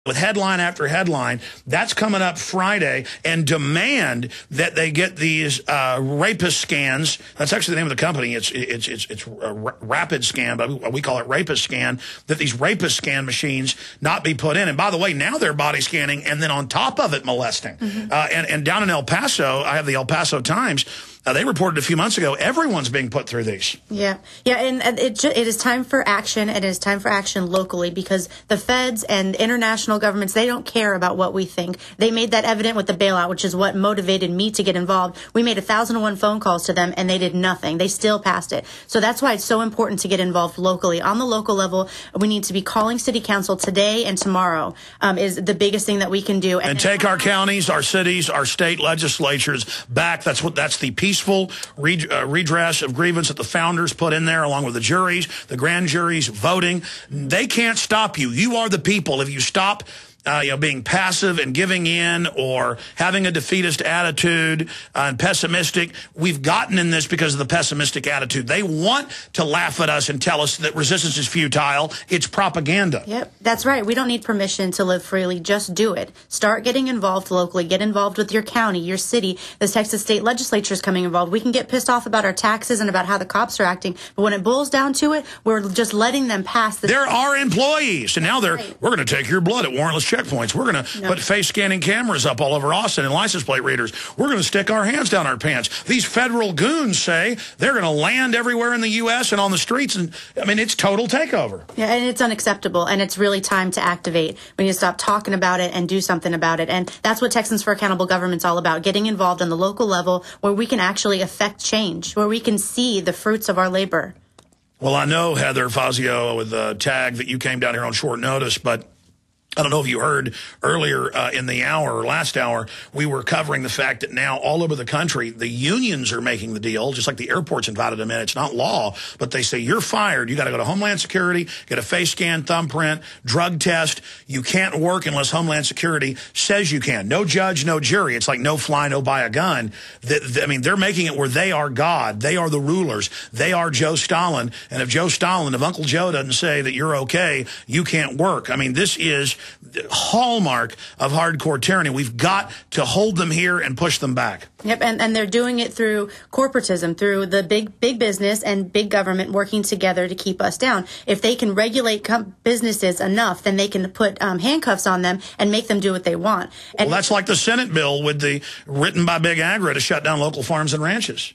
with headline after headline. That's coming up Friday, and demand that they get these rapist scans. That's actually the name of the company. It's Rapid Scan, but we call it Rapist Scan. That these rapist scan machines not be put in. And by the way, now they're body scanning and then on top of it molesting. And down in El Paso, I have the El Paso Times. They reported a few months ago, everyone's being put through these. Yeah, and it is time for action, and it is time for action locally, because the feds and international governments, they don't care about what we think. They made that evident with the bailout, which is what motivated me to get involved. We made 1,001 phone calls to them, and they did nothing. They still passed it. So that's why it's so important to get involved locally. On the local level, we need to be calling city council today and tomorrow is the biggest thing that we can do. And take our counties, our cities, our state legislatures back. That's the peaceful redress of grievance that the founders put in there, along with the juries, the grand juries, voting. They can't stop you. You are the people. If you stop being passive and giving in, or having a defeatist attitude and pessimistic. We've gotten in this because of the pessimistic attitude. They want to laugh at us and tell us that resistance is futile. It's propaganda. Yep, that's right. We don't need permission to live freely. Just do it. Start getting involved locally. Get involved with your county, your city. The Texas state legislature is coming involved. We can get pissed off about our taxes and about how the cops are acting, but when it boils down to it, we're just letting them pass this. There are employees, and now we're going to take your blood at warrantless checkpoints. We're going to put face scanning cameras up all over Austin and license plate readers. We're going to stick our hands down our pants. These federal goons say they're going to land everywhere in the U.S. and on the streets. And I mean, it's total takeover. Yeah, and it's unacceptable. And it's really time to activate. We need to stop talking about it and do something about it. And that's what Texans for Accountable Government's all about, getting involved on the local level where we can actually affect change, where we can see the fruits of our labor. Well, I know, Heather Fazio, with the tag, that you came down here on short notice, but I don't know if you heard earlier in the hour or last hour, we were covering the fact that now all over the country, the unions are making the deal, just like the airports invited them in. It's not law, but they say, you're fired. You got to go to Homeland Security, get a face scan, thumbprint, drug test. You can't work unless Homeland Security says you can. No judge, no jury. It's like no fly, no buy a gun. I mean, they're making it where they are God. They are the rulers. They are Joe Stalin. And if Uncle Joe doesn't say that you're okay, you can't work. I mean, this is hallmark of hardcore tyranny. We've got to hold them here and push them back. Yep, and they're doing it through corporatism, through the big business and big government working together to keep us down. If they can regulate businesses enough, then they can put handcuffs on them and make them do what they want. And well, that's like the Senate bill written by Big Agra to shut down local farms and ranches.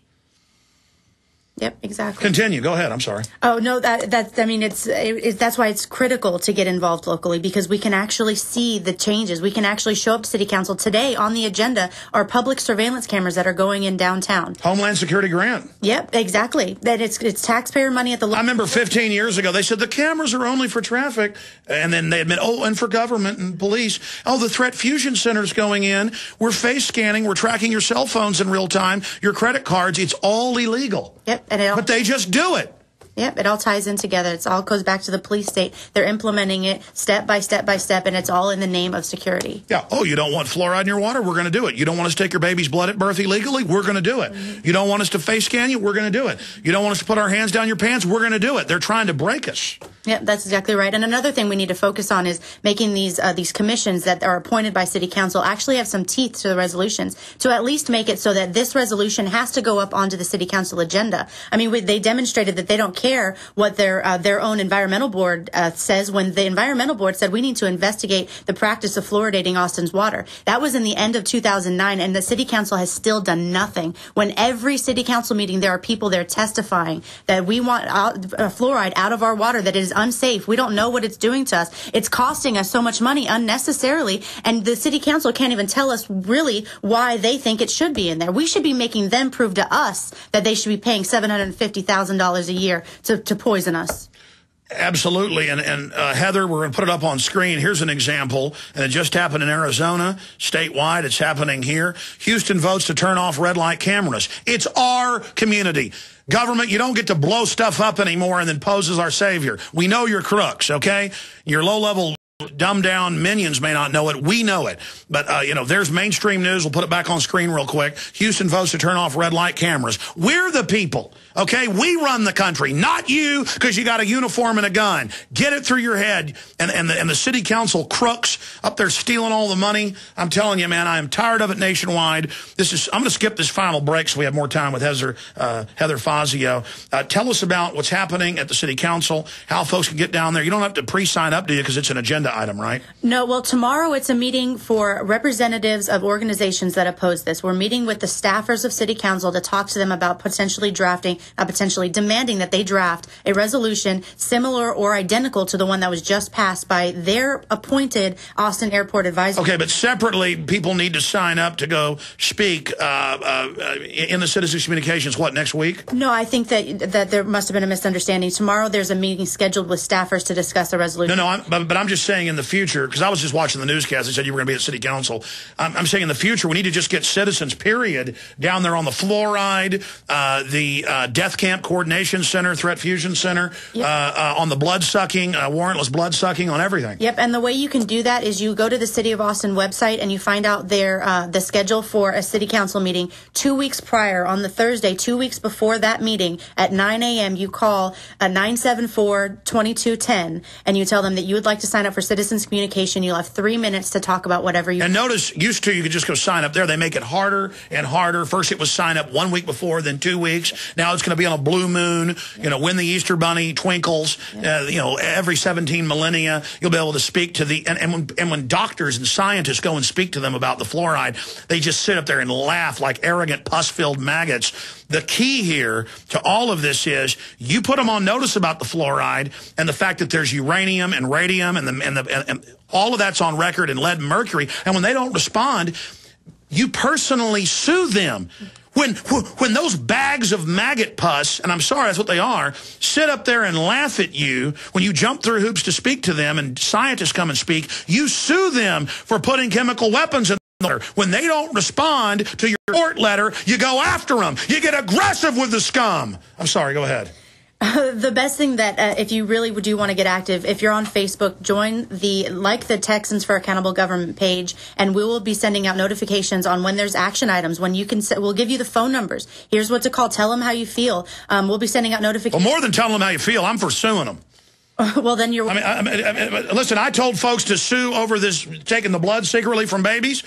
Yep, exactly. Continue. Go ahead. I'm sorry. Oh no, I mean, that's why it's critical to get involved locally, because we can actually see the changes. We can actually show up to City Council today. On the agenda are public surveillance cameras that are going in downtown. Homeland Security grant. Yep, exactly. That it's taxpayer money at the. I remember 15 years ago they said the cameras are only for traffic, and then they admit, oh, and for government and police. Oh, the threat fusion center's going in. We're face scanning. We're tracking your cell phones in real time, your credit cards. It's all illegal. Yep. But they just do it. Yep, it all ties in together. It all goes back to the police state. They're implementing it step by step by step, and it's all in the name of security. Yeah. Oh, you don't want fluoride in your water? We're going to do it. You don't want us to take your baby's blood at birth illegally? We're going to do it. You don't want us to face scan you? We're going to do it. You don't want us to put our hands down your pants? We're going to do it. They're trying to break us. Yep, that's exactly right. And another thing we need to focus on is making these commissions that are appointed by City Council actually have some teeth to the resolutions, to at least make it so that this resolution has to go up onto the City Council agenda. I mean, they demonstrated that they don't care what their own environmental board says, when the environmental board said we need to investigate the practice of fluoridating Austin's water. That was in the end of 2009, and the City Council has still done nothing. When every City Council meeting there are people there testifying that we want fluoride out of our water, that it is unsafe. We don't know what it's doing to us. It's costing us so much money unnecessarily, and the City Council can't even tell us really why they think it should be in there. We should be making them prove to us that they should be paying $750,000 a year to poison us. Absolutely. And Heather, we're going to put it up on screen. Here's an example, and it just happened in Arizona, statewide. It's happening here. Houston votes to turn off red light cameras. It's our community. Government, you don't get to blow stuff up anymore and then pose as our savior. We know you're crooks, okay? You're low-level dumbed down minions may not know it. We know it. But, you know, there's mainstream news. We'll put it back on screen real quick. Houston votes to turn off red light cameras. We're the people, okay? We run the country, not you, because you got a uniform and a gun. Get it through your head. And the city council crooks up there stealing all the money. I'm telling you, man, I am tired of it nationwide. I'm going to skip this final break so we have more time with Heather Fazio. Tell us about what's happening at the city council, how folks can get down there. You don't have to pre-sign up, do you, because it's an agenda item, right? No, well, tomorrow it's a meeting for representatives of organizations that oppose this. We're meeting with the staffers of City Council to talk to them about potentially demanding that they draft a resolution similar or identical to the one that was just passed by their appointed Austin Airport Advisory. Okay, but separately, people need to sign up to go speak in the Citizens Communications, next week? No, I think that there must have been a misunderstanding. Tomorrow there's a meeting scheduled with staffers to discuss the resolution. No, but I'm just saying in the future, because I was just watching the newscast, they said you were going to be at City Council. I'm saying in the future, we need to just get citizens, period, down there on the fluoride, the Death Camp Coordination Center, Threat Fusion Center, on the blood-sucking, warrantless blood-sucking, on everything. Yep, and the way you can do that is you go to the City of Austin website and you find out the schedule for a City Council meeting 2 weeks prior on the Thursday, 2 weeks before that meeting at 9 a.m. You call 974-2210 and you tell them that you would like to sign up for Citizens Communication. You'll have 3 minutes to talk about whatever you want. And notice, used to, you could just go sign up there. They make it harder and harder. First it was sign up 1 week before, then 2 weeks. Now it's going to be on a blue moon, you know, when the Easter Bunny twinkles, you know, every 17 millennia, you'll be able to speak to and when doctors and scientists go and speak to them about the fluoride, they just sit up there and laugh like arrogant pus-filled maggots. The key here to all of this is you put them on notice about the fluoride and the fact that there's uranium and radium and all of that's on record, and lead and mercury. And when they don't respond, you personally sue them. When those bags of maggot pus, and I'm sorry, that's what they are, sit up there and laugh at you, when you jump through hoops to speak to them and scientists come and speak, you sue them for putting chemical weapons in there. When they don't respond to your court letter, you go after them. You get aggressive with the scum. I'm sorry, go ahead. The best thing that if you really do want to get active, if you're on Facebook, join the Texans for Accountable Government page, and we will be sending out notifications on when there's action items. When you can, we'll give you the phone numbers. Here's what to call. Tell them how you feel. We'll be sending out notifications. Well, more than telling them how you feel, I'm for suing them. Well, then you're. I mean, listen, I told folks to sue over this taking the blood secretly from babies,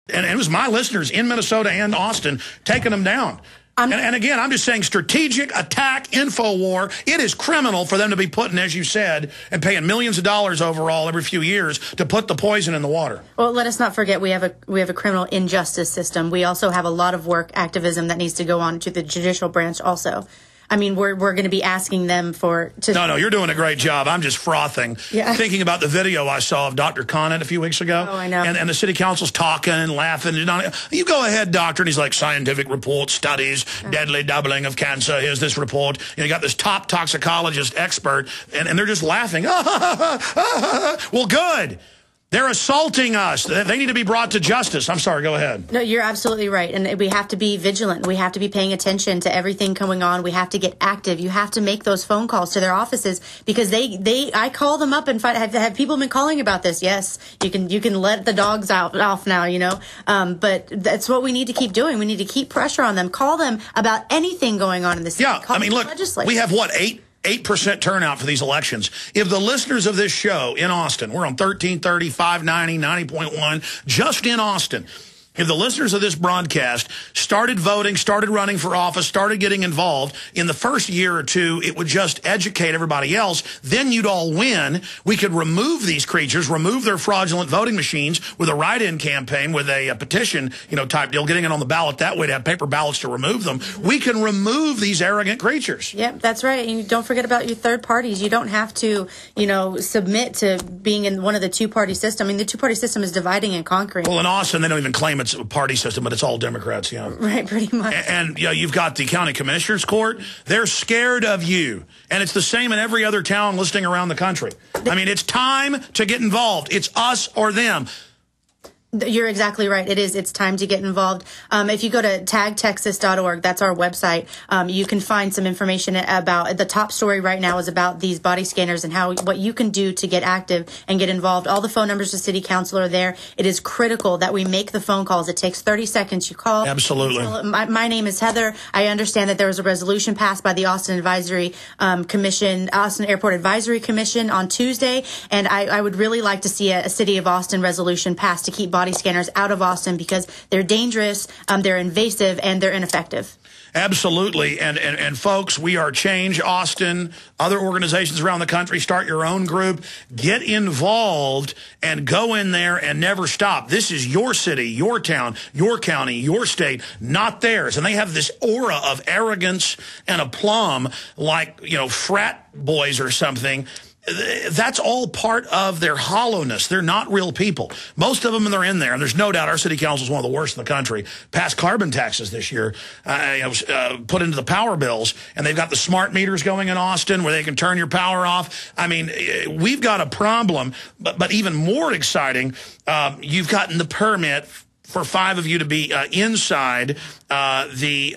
and it was my listeners in Minnesota and Austin taking them down. And again, I'm just saying strategic attack info war. It is criminal for them to be putting, as you said, and paying millions of dollars overall every few years to put the poison in the water. Well, let us not forget we have a criminal injustice system. We also have a lot of activism that needs to go on to the judicial branch also. I mean, we're going to be asking them No, you're doing a great job. I'm just frothing. Yeah. Thinking about the video I saw of Dr. Conant a few weeks ago. Oh, I know. And the city council's talking and laughing. You go ahead, doctor. And he's like, scientific report, studies, deadly doubling of cancer. Here's this report. You got this top toxicologist expert, and they're just laughing. Well, good. They're assaulting us. They need to be brought to justice. I'm sorry, go ahead. No, you're absolutely right. And we have to be vigilant. We have to be paying attention to everything going on. We have to get active. You have to make those phone calls to their offices because I call them up and have people been calling about this. Yes, you can let the dogs off now, you know. But that's what we need to keep doing. We need to keep pressure on them. Call them about anything going on in the city. Yeah, I mean, look, we have 8% turnout for these elections. If the listeners of this show in Austin, we're on 1330, 590, 90.1, just in Austin. If the listeners of this broadcast started voting, started running for office, started getting involved, in the first year or two, it would just educate everybody else. Then you'd all win. We could remove these creatures, remove their fraudulent voting machines with a write-in campaign, with a petition, type deal, getting it on the ballot that way to have paper ballots to remove them. We can remove these arrogant creatures. Yep, that's right. And don't forget about your third parties. You don't have to, submit to being in one of the two-party system. I mean, the two-party system is dividing and conquering. Well, in Austin, they don't even claim it's a party system, but it's all Democrats, Right, pretty much. And you've got the county commissioners court. They're scared of you. And it's the same in every other town listing around the country. I mean, it's time to get involved. It's us or them. You're exactly right. It is. It's time to get involved. If you go to tagtexas.org, that's our website, you can find some information about the top story right now is about these body scanners and what you can do to get active and get involved. All the phone numbers to city council are there. It is critical that we make the phone calls. It takes 30 seconds. You call. Absolutely. My name is Heather. I understand that there was a resolution passed by the Austin Advisory Commission, Austin Airport Advisory Commission on Tuesday, and I would really like to see a City of Austin resolution passed to keep body scanners out of Austin because they're dangerous, they're invasive, and they're ineffective. Absolutely. And folks, we are Change Austin, other organizations around the country. Start your own group. Get involved and go in there and never stop. This is your city, your town, your county, your state, not theirs. And they have this aura of arrogance and aplomb like, frat boys or something. That's all part of their hollowness. They're not real people. Most of them, they're in there, and there's no doubt our city council is one of the worst in the country. Passed carbon taxes this year, put into the power bills, and they've got the smart meters going in Austin where they can turn your power off. I mean, we've got a problem, but even more exciting, you've gotten the permit for 5 of you to be inside the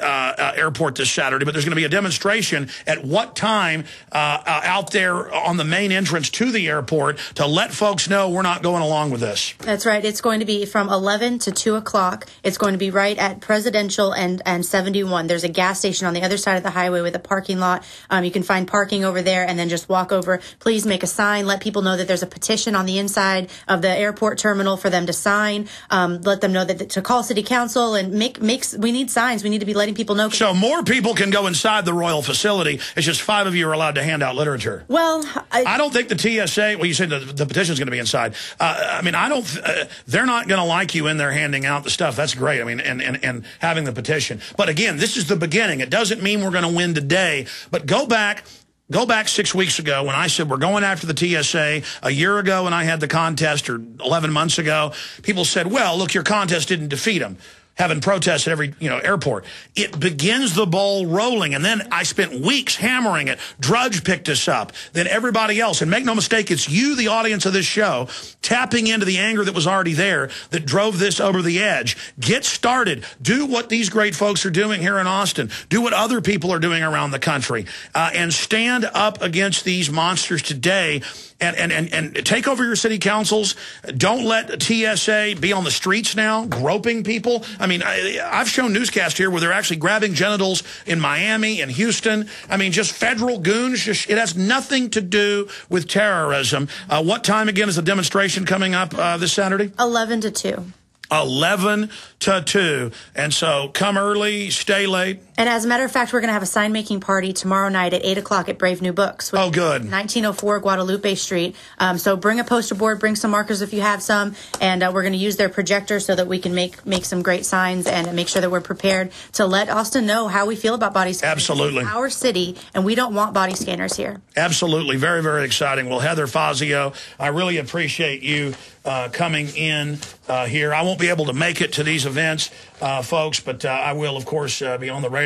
airport this Saturday, but there's going to be a demonstration at what time out there on the main entrance to the airport to let folks know we're not going along with this. That's right. It's going to be from 11 to 2 o'clock. It's going to be right at Presidential and 71. There's a gas station on the other side of the highway with a parking lot. You can find parking over there and then just walk over. Please make a sign. Let people know that there's a petition on the inside of the airport terminal for them to sign. Let them know that to call city council and we need signs. We need to be letting people know. So more people can go inside the royal facility. It's just 5 of you are allowed to hand out literature. Well, I don't think the TSA, well, you said the petition's going to be inside. They're not going to like you in there handing out the stuff. That's great. I mean, and having the petition. But again, this is the beginning. It doesn't mean we're going to win today, but go back 6 weeks ago when I said we're going after the TSA. A year ago when I had the contest, or 11 months ago, people said, well, look, your contest didn't defeat them. Having protests at every airport. It begins the ball rolling, and then I spent weeks hammering it. Drudge picked us up, then everybody else. And make no mistake, it's you, the audience of this show, tapping into the anger that was already there that drove this over the edge. Get started. Do what these great folks are doing here in Austin. Do what other people are doing around the country. And stand up against these monsters today. And take over your city councils. Don't let TSA be on the streets now, groping people. I mean, I've shown newscasts here where they're actually grabbing genitals in Miami and Houston. I mean, just federal goons. It has nothing to do with terrorism. What time, again, is the demonstration coming up this Saturday? 11 to 2. 11 to 2. And so come early, stay late. And as a matter of fact, we're going to have a sign-making party tomorrow night at 8 o'clock at Brave New Books. Oh, good. 1904 Guadalupe Street. So bring a poster board, bring some markers if you have some, and we're going to use their projector so that we can make some great signs and make sure that we're prepared to let Austin know how we feel about body scanners. Absolutely. It's our city, and we don't want body scanners here. Absolutely. Very, very exciting. Well, Heather Fazio, I really appreciate you coming in here. I won't be able to make it to these events, folks, but I will, of course, be on the radio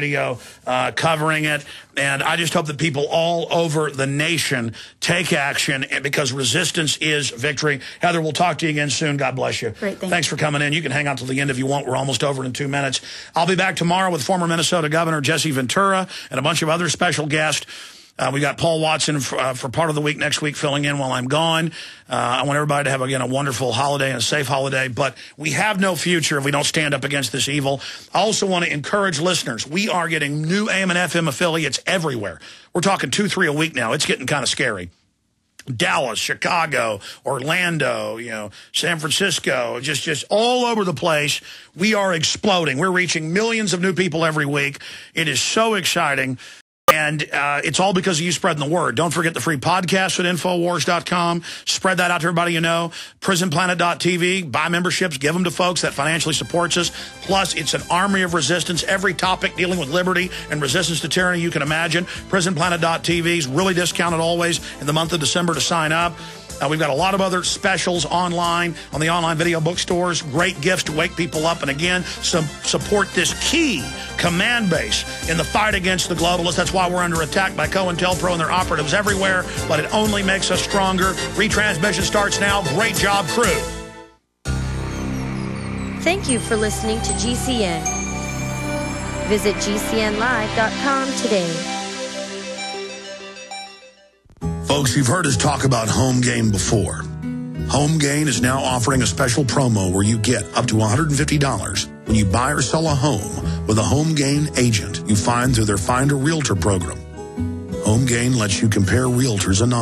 covering it. And I just hope that people all over the nation take action, because resistance is victory. Heather, we'll talk to you again soon. God bless you. Great, thanks for coming in. You can hang out till the end if you want. We're almost over in 2 minutes. I'll be back tomorrow with former Minnesota Governor Jesse Ventura and a bunch of other special guests. We got Paul Watson for part of the week next week filling in while I'm gone. I want everybody to have, again, a wonderful holiday and a safe holiday. But we have no future if we don't stand up against this evil. I also want to encourage listeners. We are getting new AM and FM affiliates everywhere. We're talking 2-3 a week now. It's getting kind of scary. Dallas, Chicago, Orlando, San Francisco, just all over the place. We are exploding. We're reaching millions of new people every week. It is so exciting. And it's all because of you spreading the word. Don't forget the free podcast at Infowars.com. Spread that out to everybody you know. PrisonPlanet.tv. Buy memberships. Give them to folks. That financially supports us. Plus, it's an army of resistance. Every topic dealing with liberty and resistance to tyranny you can imagine. PrisonPlanet.tv is really discounted always in the month of December to sign up. We've got a lot of other specials online on the online video bookstores. Great gifts to wake people up. And again, support this key command base in the fight against the globalists. That's why we're under attack by COINTELPRO and their operatives everywhere. But it only makes us stronger. Retransmission starts now. Great job, crew. Thank you for listening to GCN. Visit GCNlive.com today. Folks, you've heard us talk about Home Gain before. Home Gain is now offering a special promo where you get up to $150 when you buy or sell a home with a Home Gain agent you find through their Find a Realtor program. Home Gain lets you compare realtors anonymously.